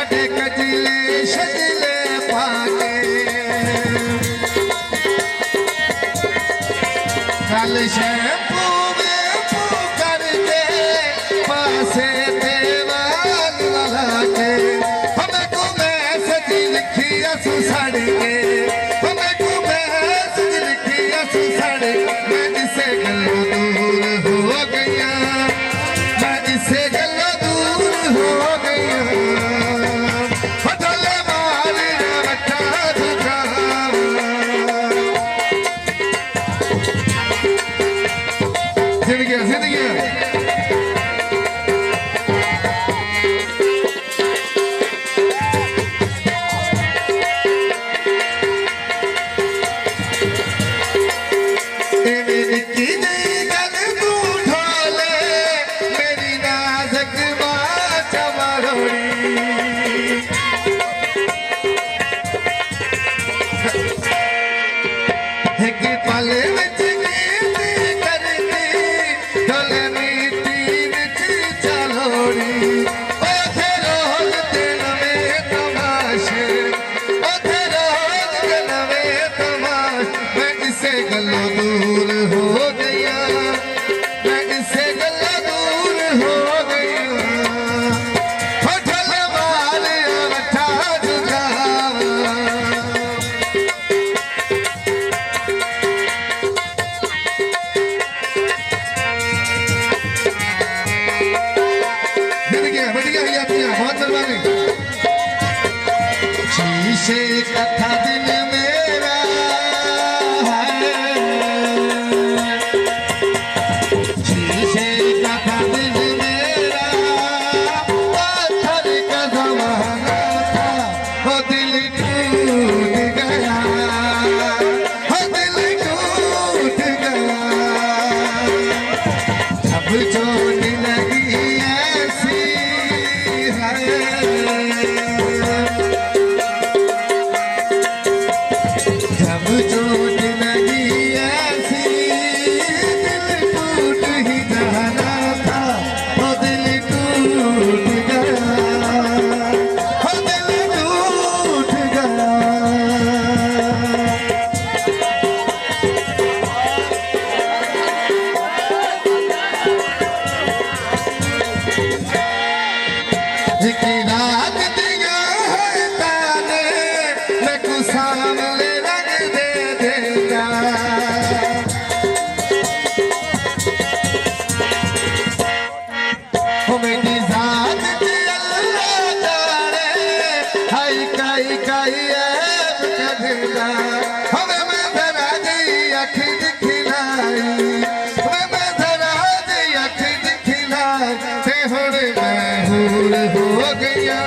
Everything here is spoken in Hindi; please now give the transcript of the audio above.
साढ़े कजले शजले पाके कल शैम्पू में करके पासे देवान वाला के हमें को मैसेज लिखिया सुसड़ के हमें को मैसेज लिखिया सुसड़ मैं जिसे गलों दूर हो गया मैं जिसे गलों दूर हो गया बदले मार बच्चा दुखा जिंदगी गलों दूर हो गया मैं इससे गलों दूर हो गया होठल माल मठा झुका बढ़िया बहुत मेहरबानी शीशे कथा दिल मेरा शीशे कथा दिल मेरा पत्थर का जमाना था वो दिल टूट गया वो दिल टूट गया जब चोट लगी ऐसी है जब चोट लगी ऐसी दिल टूट ही जाना था वो दिल टूट गया वो दिल टूट गया रात दिया है ताने मैं को सामने रख दे देगा मेरी जात की अल्लाह जाने हाय काई काई ऐब कदेगा हमें मैं धरा दी अख दिखलाई हमें मैं धरा दी अख दिखलाई ते हुण मैं हूर हो गया